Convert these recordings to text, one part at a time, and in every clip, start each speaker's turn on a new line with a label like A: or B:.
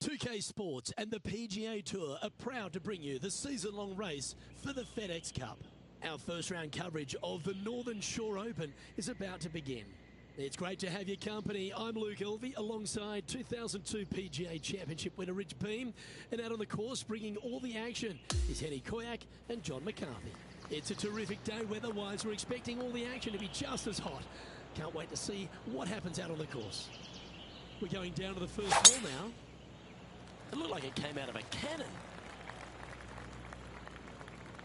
A: 2K Sports and the PGA Tour are proud to bring you the season-long race for the FedEx Cup. Our first round coverage of the Northern Shore Open is about to begin. It's great to have your company. I'm Luke Elvey alongside 2002 PGA Championship winner Rich Beam, and out on the course bringing all the action is Henny Koyak and John McCarthy. It's a terrific day weather-wise. We're expecting all the action to be just as hot. Can't wait to see what happens out on the course. We're going down to the first hole now. It looked like it came out of a cannon.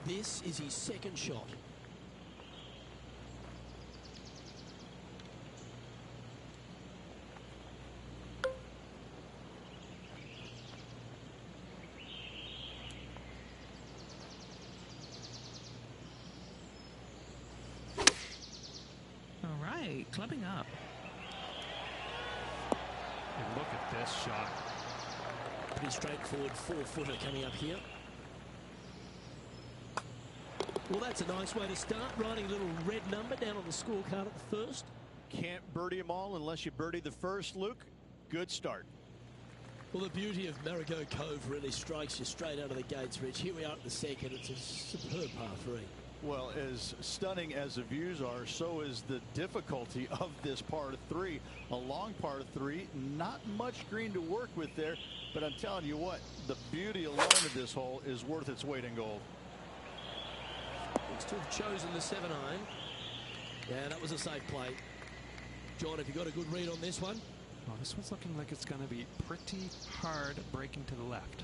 A: This is his second shot.
B: All right, clubbing up.
C: And look at this shot.
A: Pretty straightforward four-footer coming up here. Well, that's a nice way to start, writing a little red number down on the scorecard at the first.
D: Can't birdie them all unless you birdie the first, Luke. Good start.
A: Well, the beauty of Marigot Cove really strikes you straight out of the gates, Rich. Here we are at the second. It's a superb par three.
D: Well, as stunning as the views are, so is the difficulty of this par three. A long par three, not much green to work with there, but I'm telling you what, the beauty alone of this hole is worth its weight in gold.
A: Looks to have chosen the 7-iron. Yeah, that was a safe play. John, have you got a good read on this one?
C: Well, this one's looking like it's going to be pretty hard breaking to the left.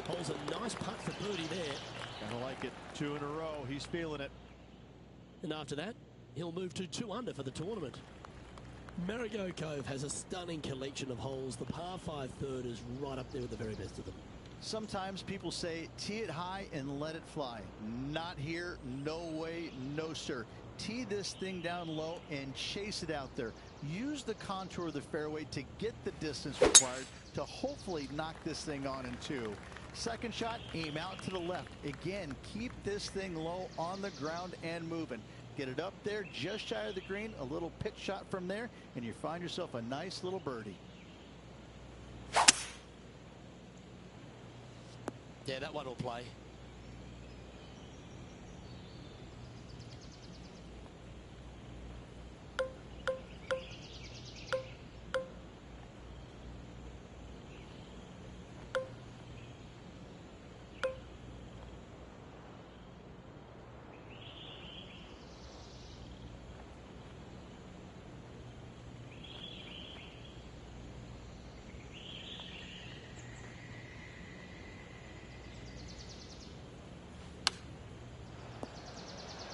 A: Hole's a nice putt for birdie there.
D: Kinda like it. 2 in a row. He's feeling it.
A: And after that, he'll move to 2 under for the tournament. Marigot Cove has a stunning collection of holes. The par 5 third is right up there with the very best of them.
D: Sometimes people say tee it high and let it fly. Not here. No way. No sir. Tee this thing down low and chase it out there. Use the contour of the fairway to get the distance required to hopefully knock this thing on in 2. Second shot, aim out to the left. Again, keep this thing low on the ground and moving. Get it up there just shy of the green, a little pitch shot from there, and you find yourself a nice little birdie.
A: Yeah, that one will play.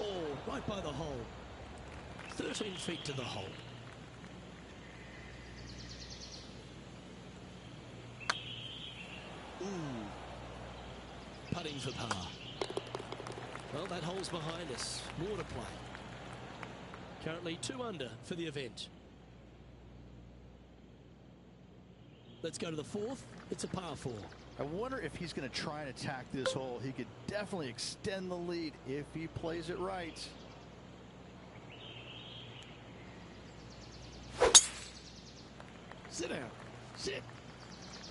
A: Oh, right by the hole. 13 feet to the hole. Ooh. Putting for par. Well, that hole's behind us. More to play. Currently 2 under for the event. Let's go to the 4th. It's a par 4.
D: I wonder if he's going to try and attack this hole. He could definitely extend the lead if he plays it right.
A: Sit down. Sit.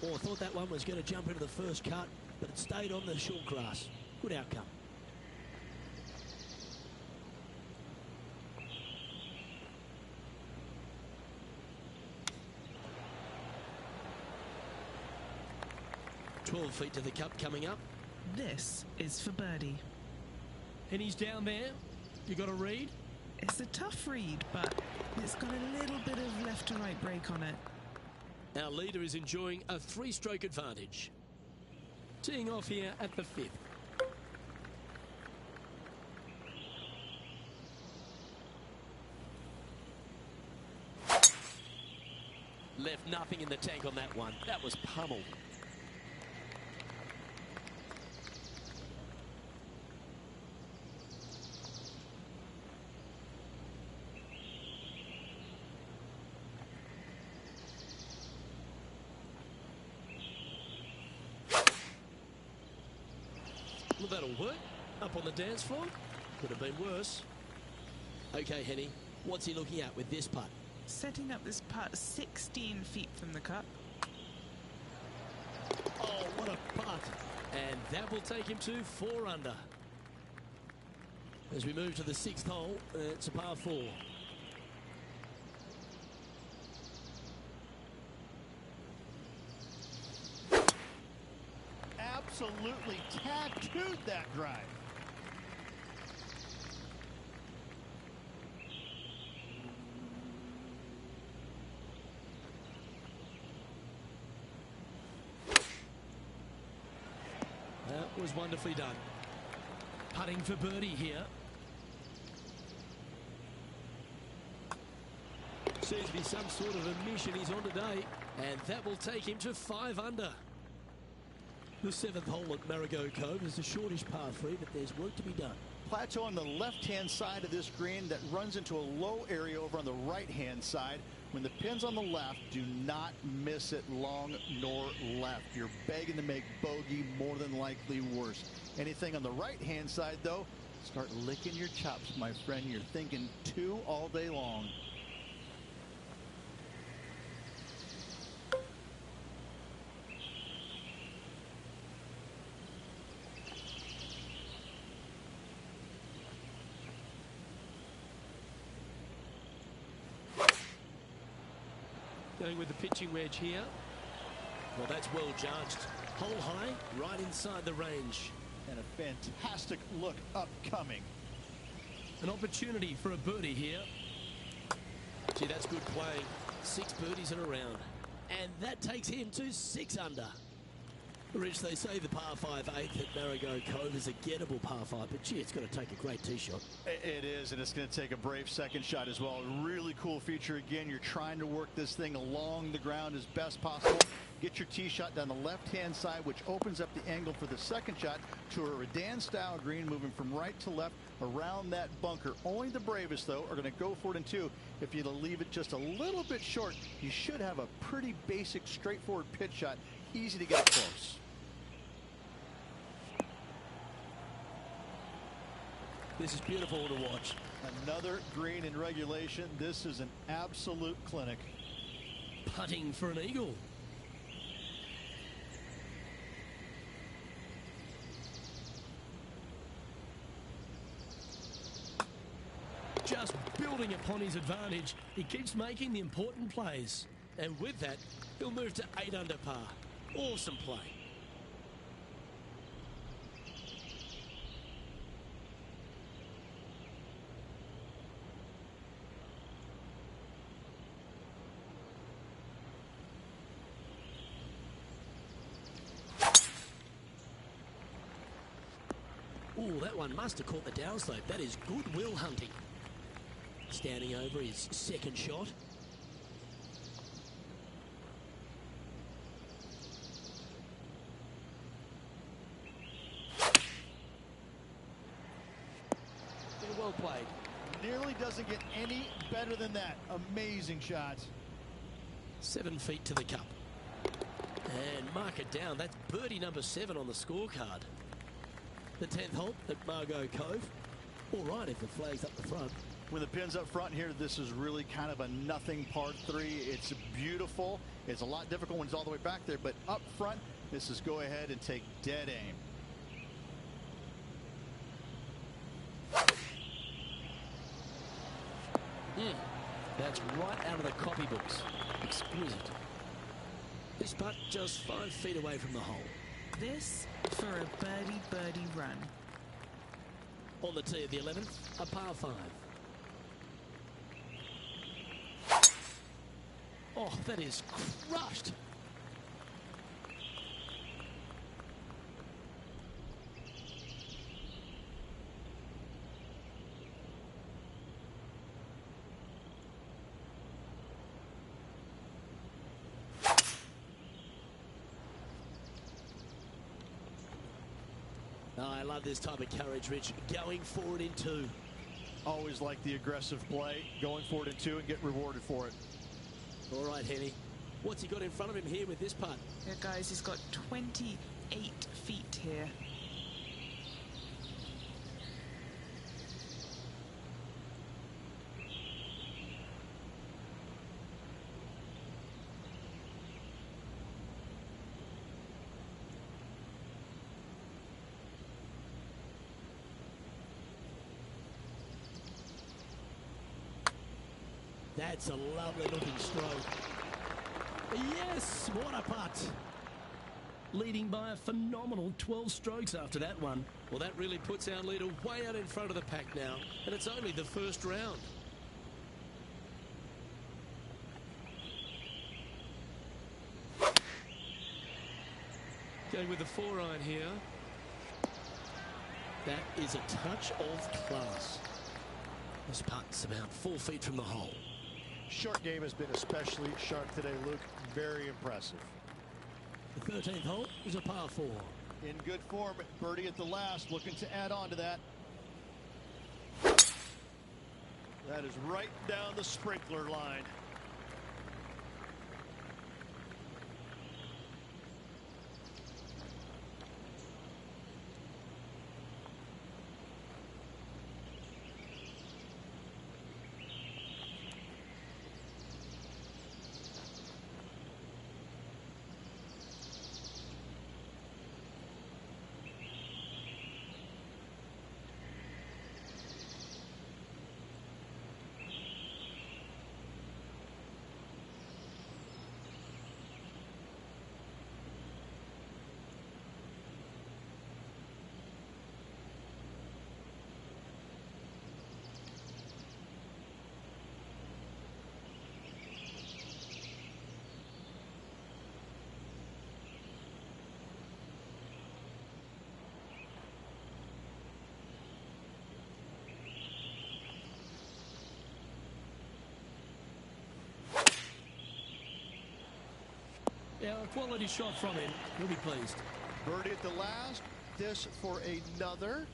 A: Oh, I thought that one was going to jump into the first cut, but it stayed on the short grass. Good outcome. .12 feet to the cup coming up.
B: This is for birdie.
A: And he's down there. You got a read?
B: It's a tough read, but it's got a little bit of left to right break on it.
A: Our leader is enjoying a 3-stroke advantage. Teeing off here at the 5th. Left nothing in the tank on that one. That was pummeled. Well, that'll work. Up on the dance floor. Could have been worse. Okay, Henny, what's he looking at with this putt?
B: Setting up this putt 16 feet from the cup.
A: Oh, what a putt. And that will take him to 4 under. As we move to the 6th hole, it's a par 4.
D: Absolutely tattooed that drive.
A: That was wonderfully done. Putting for birdie here. Seems to be some sort of a mission he's on today, and that will take him to 5 under. The 7th hole at Marigot Cove is a shortish par 3, but there's work to be done.
D: Plateau on the left-hand side of this green that runs into a low area over on the right-hand side. When the pin's on the left, do not miss it long nor left. You're begging to make bogey, more than likely worse. Anything on the right-hand side, though, start licking your chops, my friend. You're thinking 2 all day long.
A: Going with the pitching wedge here. Well, that's well judged. Hole high, right inside the range.
D: And a fantastic look upcoming.
A: An opportunity for a birdie here. Gee, that's good playing. 6 birdies in a round. And that takes him to 6 under. Rich, they say the par 5 8th at Marigot Cove is a gettable par 5, but gee, it's going to take a great tee shot.
D: It is, and it's going to take a brave second shot as well. Really cool feature. Again, you're trying to work this thing along the ground as best possible. Get your tee shot down the left-hand side, which opens up the angle for the second shot to a Redan-style green, moving from right to left around that bunker. Only the bravest, though, are going to go for it in 2. If you leave it just a little bit short, you should have a pretty basic, straightforward pitch shot. Easy to get close.
A: This is beautiful to watch.
D: Another green in regulation. This is an absolute clinic.
A: Putting for an eagle. Just building upon his advantage. He keeps making the important plays. And with that, he'll move to 8 under par. Awesome play. Oh, that one must have caught the downslope. That is goodwill hunting. Standing over his second shot. Well played.
D: Nearly doesn't get any better than that. Amazing shot.
A: 7 feet to the cup. And mark it down. That's birdie number 7 on the scorecard. The 10th hole at Marigot Cove. All right if the flag's up the front.
D: When the pin's up front here, this is really kind of a nothing par 3. It's beautiful. It's a lot difficult when it's all the way back there, but up front, this is go ahead and take dead aim.
A: That's right out of the copybooks. Exquisite. This putt just 5 feet away from the hole.
B: This for a birdie run.
A: On the tee of the 11th, a par 5. Oh, that is crushed. Oh, I love this type of courage, Rich. Going forward in 2.
D: Always like the aggressive play, going forward in 2 and get rewarded for it.
A: All right, Henny. What's he got in front of him here with this putt?
B: Yeah, guys, he's got 28 feet here.
A: That's a lovely looking stroke. Yes, what a putt. Leading by a phenomenal 12 strokes after that one. Well, that really puts our leader way out in front of the pack now, and it's only the first round. Going with the 4-iron here. That is a touch of class. This putt's about 4 feet from the hole.
E: Short game has been especially sharp today, Luke. Very impressive.
A: The 13th hole is a par 4.
D: In good form, birdie at the last, looking to add on to that.
E: That is right down the sprinkler line.
A: Yeah, a quality shot from him. He'll be pleased.
D: Birdie at the last. This for another.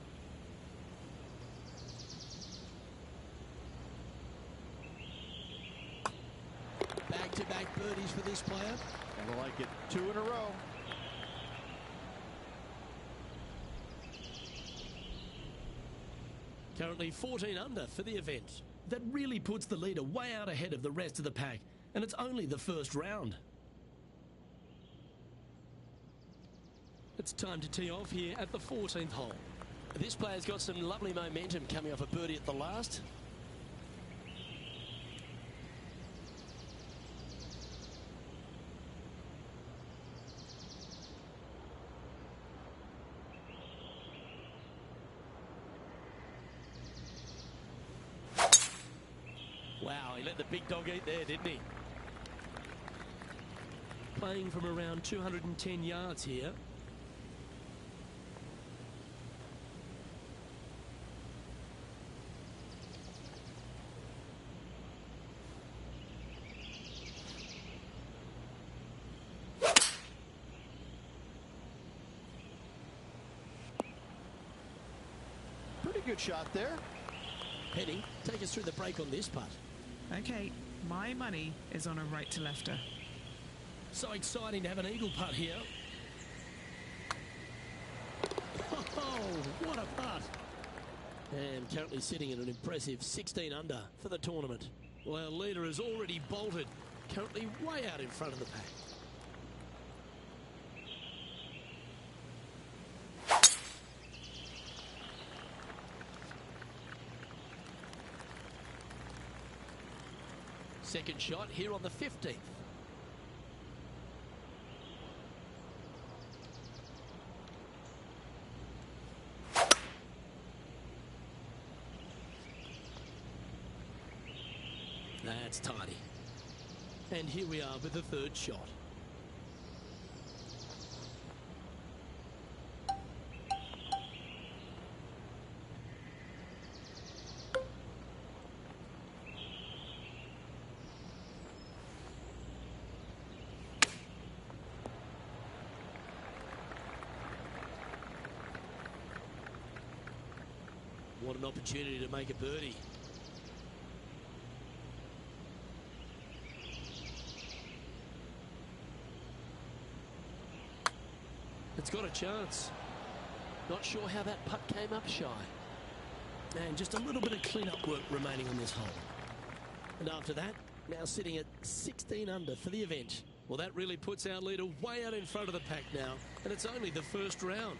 A: Back-to-back birdies for this player.
D: I like it. 2 in a row.
A: Currently 14 under for the event. That really puts the leader way out ahead of the rest of the pack, and it's only the first round. It's time to tee off here at the 14th hole. This player's got some lovely momentum coming off a birdie at the last. Wow, he let the big dog eat there, didn't he? Playing from around 210 yards here.
D: Pretty good shot there.
A: Penny, take us through the break on this putt.
B: Okay, my money is on a right to lefter.
A: So exciting to have an eagle putt here. Oh, what a putt. And currently sitting at an impressive 16 under for the tournament. Well, our leader has already bolted, currently way out in front of the pack. Second shot here on the 15th. That's tidy. And here we are with the third shot. What an opportunity to make a birdie. It's got a chance. Not sure how that putt came up shy. And just a little bit of clean-up work remaining on this hole. And after that, now sitting at 16 under for the event. Well, that really puts our leader way out in front of the pack now, and it's only the first round.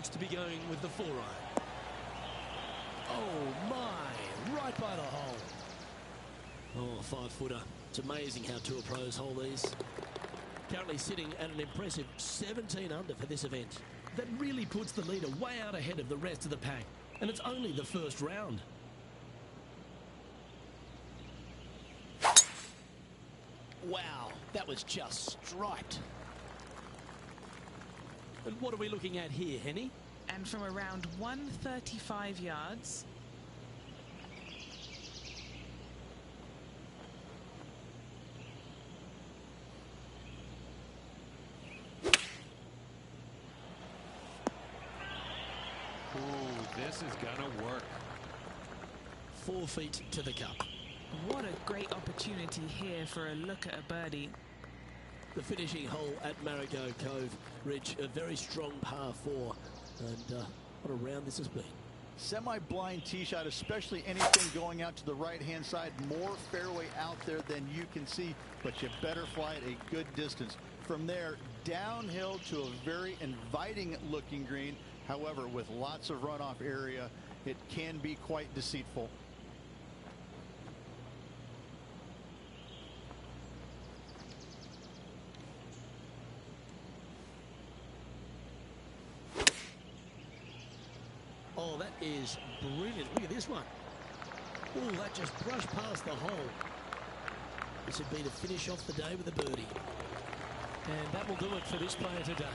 A: looks to be going with the 4-iron. Oh my, right by the hole. Oh, 5-footer. It's amazing how tour pros hold these. Currently sitting at an impressive 17 under for this event. That really puts the leader way out ahead of the rest of the pack. And it's only the first round. Wow, that was just striped. And what are we looking at here, Henny?
B: And from around 135 yards.
C: This is gonna work.
A: 4 feet to the cup.
B: What a great opportunity here for a look at a birdie.
A: The finishing hole at Marigot Cove Ridge, a very strong par 4. And what a round this has been.
D: Semi-blind tee shot, especially anything going out to the right-hand side. More fairway out there than you can see, but you better fly it a good distance. From there, downhill to a very inviting-looking green. However, with lots of runoff area, it can be quite deceitful.
A: Oh, that is brilliant. Look at this one. Oh, that just brushed past the hole. This would be to finish off the day with a birdie. And that will do it for this player today.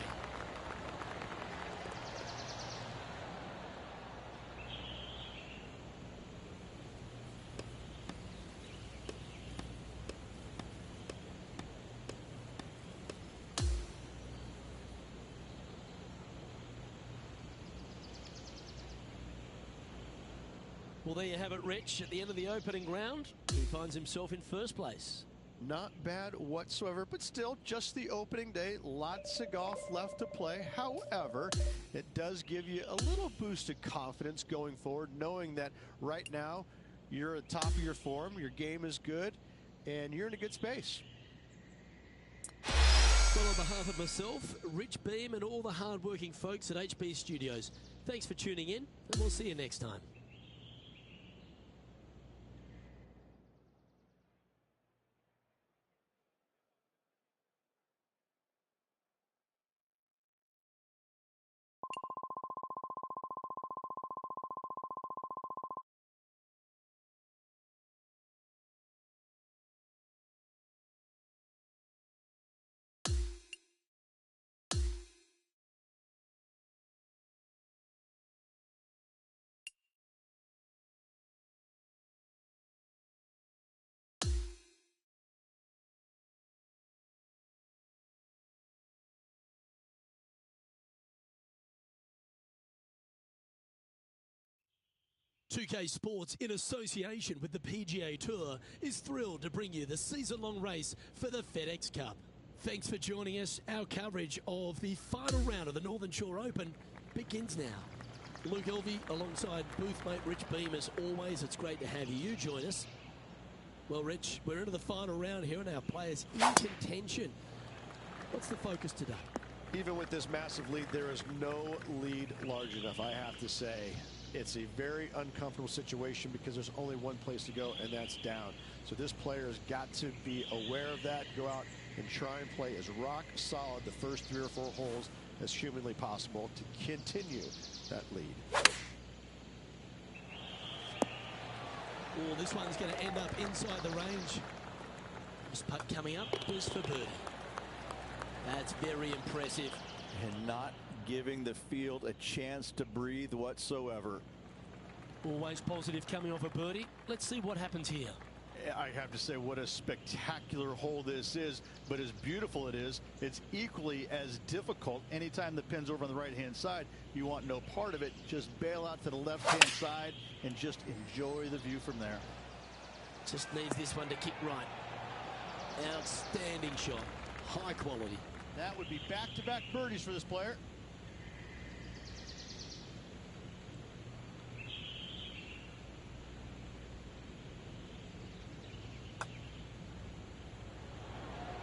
A: Well, there you have it, Rich. At the end of the opening round, he finds himself in first place.
E: Not bad whatsoever, but still just the opening day. Lots of golf left to play. However, it does give you a little boost of confidence going forward, knowing that right now you're at the top of your form, your game is good, and you're in a good space.
A: Well, on behalf of myself, Rich Beam, and all the hard-working folks at HB Studios, thanks for tuning in, and we'll see you next time. "2K Sports, in association with the PGA Tour, is thrilled to bring you the season-long race for the FedEx Cup. Thanks for joining us. Our coverage of the final round of the Northern Shore Open begins now. Luke Elvey alongside boothmate Rich Beam, as always. It's great to have you join us. Well, Rich, we're into the final round here, and our players in contention. What's the focus today?
E: Even with this massive lead, there is no lead large enough, I have to say. It's a very uncomfortable situation because there's only one place to go, and that's down. So this player has got to be aware of that, go out and try and play as rock solid the first 3 or 4 holes as humanly possible to continue that lead.
A: Oh, this one's going to end up inside the range. This putt coming up is for birdie. That's very impressive.
D: And not giving the field a chance to breathe whatsoever.
A: Always positive coming off a birdie. Let's see what happens here.
E: I have to say, what a spectacular hole this is, but as beautiful it is, it's equally as difficult. Anytime the pin's over on the right-hand side, you want no part of it. Just bail out to the left-hand side and just enjoy the view from there.
A: Just needs this one to kick right. Outstanding shot. High quality.
E: That would be back-to-back birdies for this player.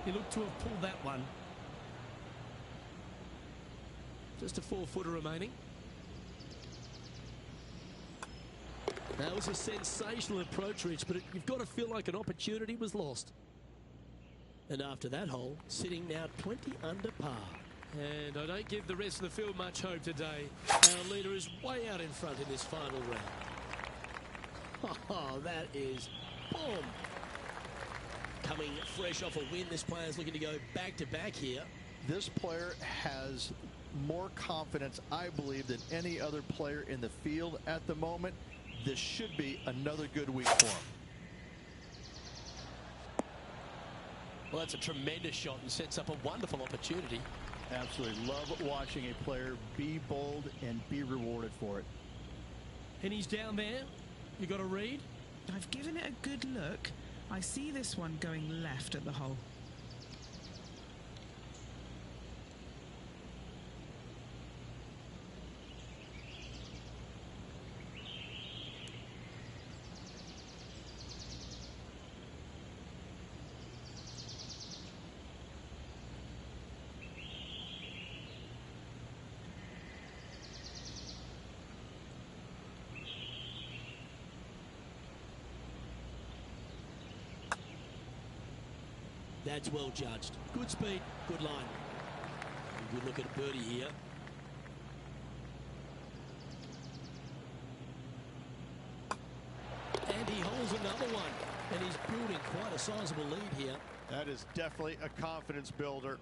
A: He looked to have pulled that one. Just a 4-footer remaining. That was a sensational approach, Rich, but you've got to feel like an opportunity was lost. And after that hole, sitting now 20 under par. And I don't give the rest of the field much hope today. Our leader is way out in front in this final round. Oh, that is boom. Coming fresh off a win, this player's looking to go back-to-back here.
D: This player has more confidence, I believe, than any other player in the field at the moment. This should be another good week for him.
A: Well, that's a tremendous shot and sets up a wonderful opportunity.
D: Absolutely love watching a player be bold and be rewarded for it.
A: And he's down there. You got a read?
B: I've given it a good look. I see this one going left at the hole.
A: That's well judged. Good speed, good line. Good look at birdie here. And he holds another one. And he's building quite a sizable lead here.
E: That is definitely a confidence builder.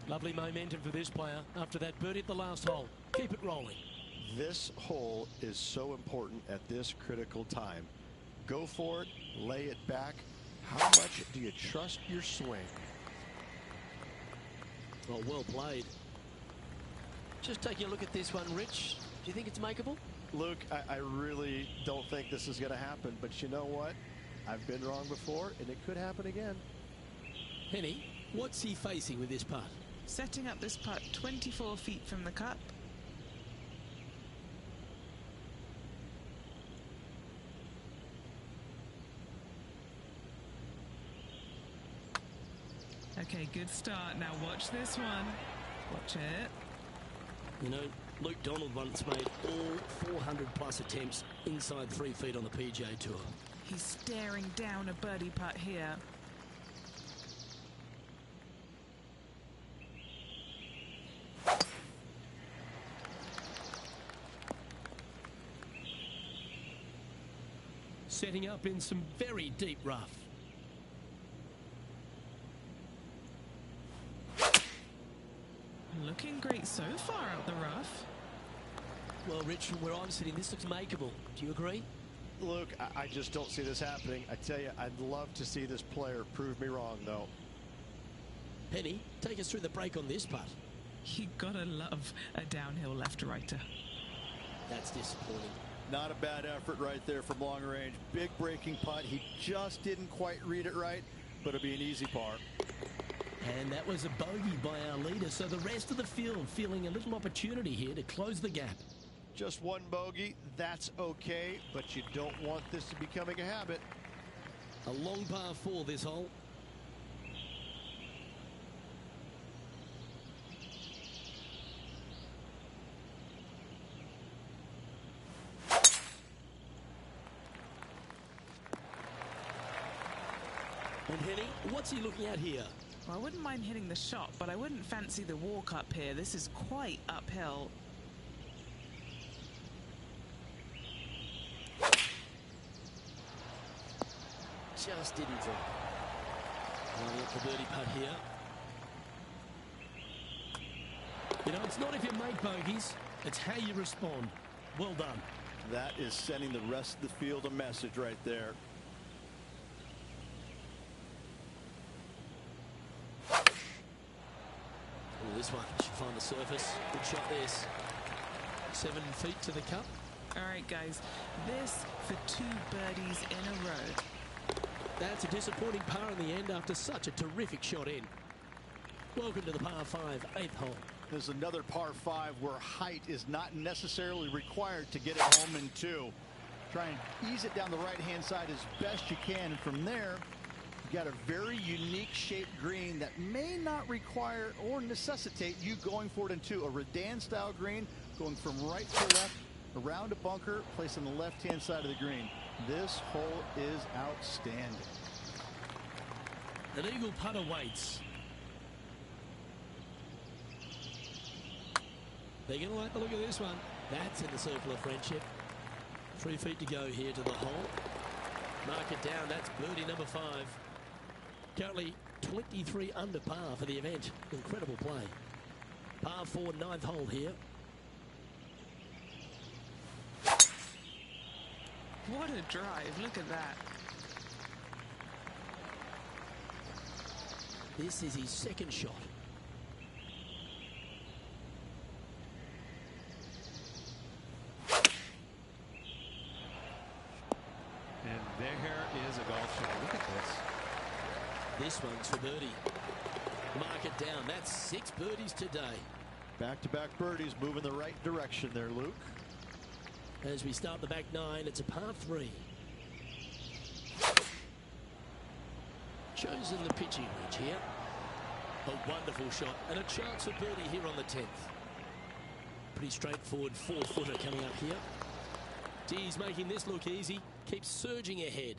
A: Lovely momentum for this player after that birdie at the last hole. Keep it rolling.
E: This hole is so important at this critical time. Go for it, lay it back. How much do you trust your swing?
A: Well played. Just taking a look at this one, Rich. Do you think it's makeable?
E: Luke, I really don't think this is going to happen, but you know what? I've been wrong before, and it could happen again.
A: Henny, what's he facing with this putt?
B: Setting up this putt 24 feet from the cup. Okay, good start. Now watch this one. Watch it.
A: You know, Luke Donald once made all 400 plus attempts inside 3 feet on the PGA Tour.
B: He's staring down a birdie putt here.
A: Setting up in some very deep rough.
B: Looking great so far out the rough.
A: Well, Rich, from where I'm sitting, this looks makeable. Do you agree?
E: Luke, I just don't see this happening. I tell you, I'd love to see this player prove me wrong, though.
A: Penny, take us through the break on this putt.
B: You gotta love a downhill left-to-righter.
A: That's disappointing.
D: Not a bad effort right there from long range. Big breaking putt. He just didn't quite read it right, but it'll be an easy par.
A: And that was a bogey by our leader, so the rest of the field feeling a little opportunity here to close the gap.
E: Just one bogey, that's okay, but you don't want this to becoming a habit.
A: A long par 4 this hole. And Henny, what's he looking at here?
B: Well, I wouldn't mind hitting the shot, but I wouldn't fancy the walk up here. This is quite uphill.
A: Just didn't do. Lining up the birdie putt here. You know, it's not if you make bogeys, it's how you respond. Well done.
D: That is sending the rest of the field a message right there.
A: This one should find the surface. Good shot this. 7 feet to the cup.
B: All right, guys, this for 2 birdies in a row.
A: That's a disappointing par in the end after such a terrific shot in. Welcome to the par 5, 8th hole.
D: There's another par 5 where height is not necessarily required to get it home in 2. Try and ease it down the right-hand side as best you can, and from there, you got a very unique shaped green that may not require or necessitate you going for it in 2. A Redan style green going from right to left around a bunker placed on the left-hand side of the green. This hole is outstanding.
A: An eagle putt awaits. They're going to like the look of this one. That's in the circle of friendship. 3 feet to go here to the hole. Mark it down. That's birdie number 5. Currently 23 under par for the event. Incredible play. Par 4, 9th hole here.
B: What a drive. Look at that.
A: This is his second shot.
C: And there is a golf shot. Look at this.
A: This one's for birdie. Mark it down. That's 6 birdies today.
E: Back-to-back birdies, moving the right direction there, Luke.
A: As we start the back 9, it's a par 3. Chosen the pitching wedge here. A wonderful shot and a chance for birdie here on the 10th. Pretty straightforward 4-footer coming up here. D's making this look easy. Keeps surging ahead.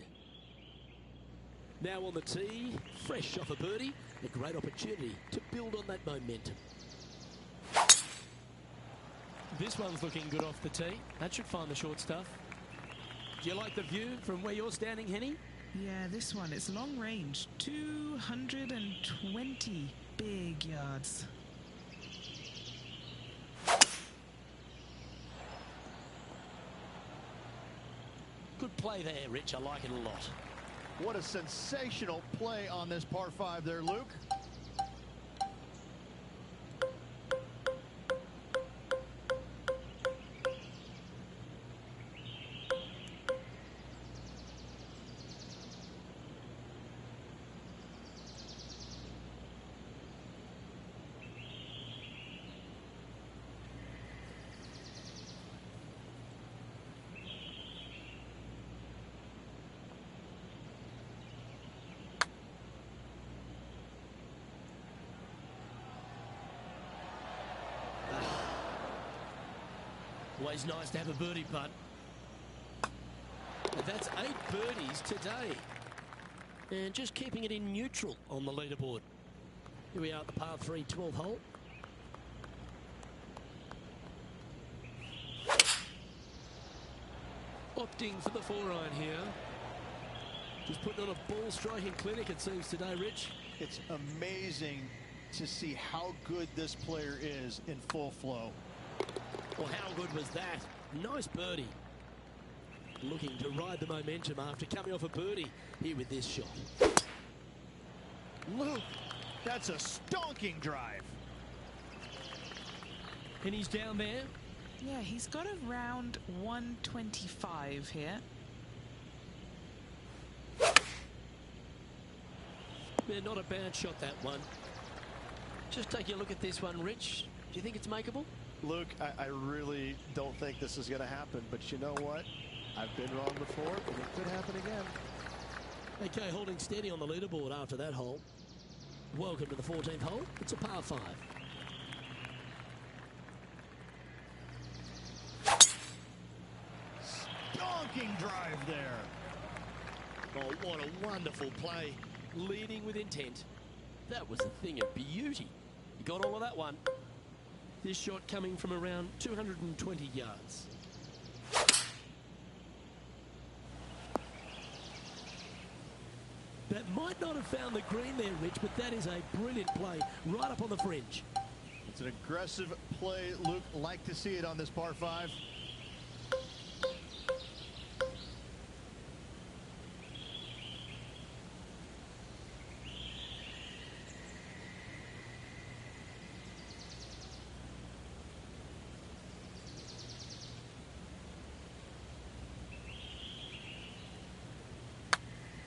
A: Now on the tee, fresh shot for birdie. A great opportunity to build on that momentum. This one's looking good off the tee. That should find the short stuff. Do you like the view from where you're standing, Henny?
B: Yeah, this one, it's long range. 220 big yards.
A: Good play there, Rich. I like it a lot.
D: What a sensational play on this par 5 there, Luke.
A: Always nice to have a birdie putt. And that's 8 birdies today. And just keeping it in neutral on the leaderboard. Here we are at the par 3, 12th hole. Opting for the 4-iron here. Just putting on a ball striking clinic, it seems, today, Rich.
D: It's amazing to see how good this player is in full flow.
A: Well, how good was that? Nice birdie. Looking to ride the momentum after coming off a birdie here with this shot.
D: Luke, that's a stonking drive.
A: And he's down there.
B: Yeah, he's got around 125 here.
A: Yeah, not a bad shot, that one. Just taking a look at this one, Rich. Do you think it's makeable?
E: Luke, I really don't think this is going to happen, but you know what? I've been wrong before, but it could happen again.
A: Okay, holding steady on the leaderboard after that hole. Welcome to the 14th hole. It's a par 5.
D: Stonking drive there.
A: Oh, what a wonderful play. Leading with intent. That was a thing of beauty. You got all of that one. This shot coming from around 220 yards. That might not have found the green there, Rich, but that is a brilliant play right up on the fringe.
D: It's an aggressive play, Luke. Like to see it on this par 5.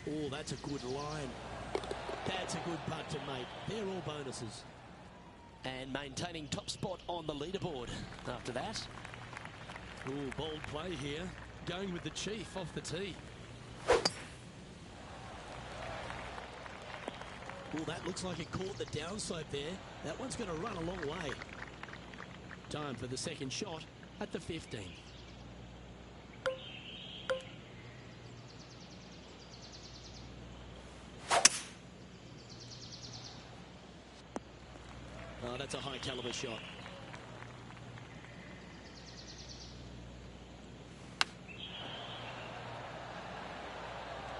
A: Oh, that's a good line. That's a good putt to make. They're all bonuses. And maintaining top spot on the leaderboard after that. Oh, bold play here. Going with the chief off the tee. Oh, that looks like it caught the downslope there. That one's going to run a long way. Time for the second shot at the 15th. that's a high caliber shot.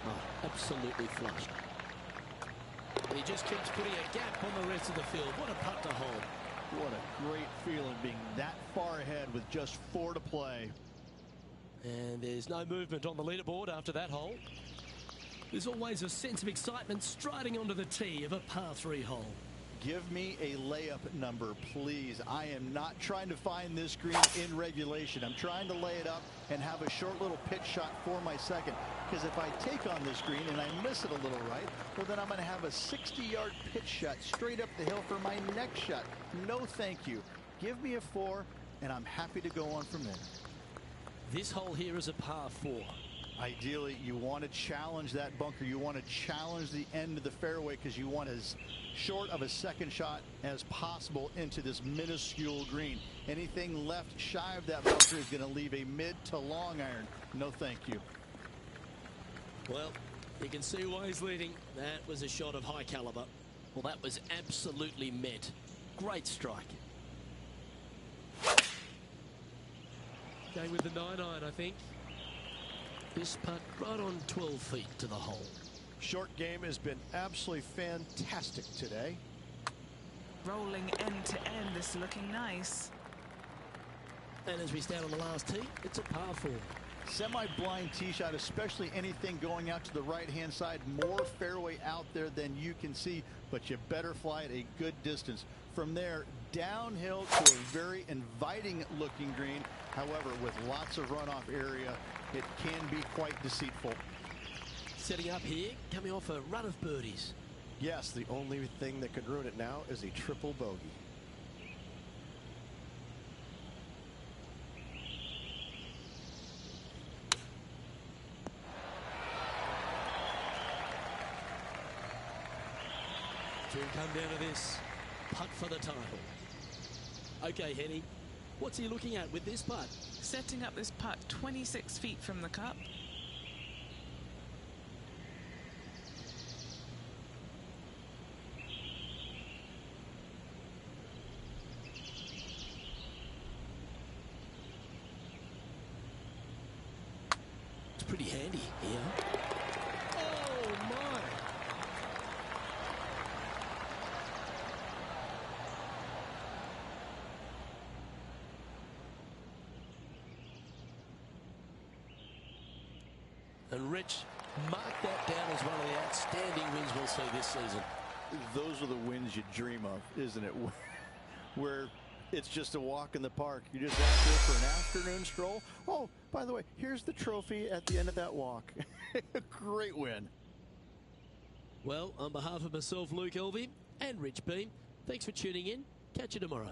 A: Oh, absolutely flushed. He just keeps putting a gap on the rest of the field. What a putt to hold.
D: What a great feeling being that far ahead with just 4 to play.
A: And there's no movement on the leaderboard after that hole. There's always a sense of excitement striding onto the tee of a par 3 hole.
D: Give me a layup number, please. I am not trying to find this green in regulation. I'm trying to lay it up and have a short little pitch shot for my second. Because if I take on this green and I miss it a little right, well, then I'm going to have a 60-yard pitch shot straight up the hill for my next shot. No, thank you. Give me a 4, and I'm happy to go on from there.
A: This hole here is a par 4.
D: Ideally, you want to challenge that bunker. You want to challenge the end of the fairway because you want as short of a second shot as possible into this minuscule green. Anything left shy of that bunker is going to leave a mid to long iron. No, thank you.
A: Well, you can see why he's leading. That was a shot of high caliber. Well, that was absolutely met. Great strike. Going with the 9-iron, I think. This putt right on 12 feet to the hole.
E: Short game has been absolutely fantastic today.
B: Rolling end to end, this is looking nice.
A: And as we stand on the last tee, it's a par 4.
D: Semi-blind tee shot, especially anything going out to the right-hand side. More fairway out there than you can see, but you better fly it a good distance. From there, downhill to a very inviting-looking green. However, with lots of runoff area, it can be quite deceitful.
A: Setting up here, coming off a run of birdies.
E: Yes, the only thing that could ruin it now is a triple bogey.
A: To come down to this putt for the title. Okay, Henny, what's he looking at with this putt?
B: Setting up this putt 26 feet from the cup.
A: It's pretty handy here. Oh, my. And Rich marked that down as one of the outstanding wins we'll see this season.
D: Those are the wins you dream of, isn't it? Where it's just a walk in the park. You just out there for an afternoon stroll. Oh, by the way, here's the trophy at the end of that walk. Great win.
A: Well, on behalf of myself, Luke Elvey, and Rich Beam, thanks for tuning in. Catch you tomorrow.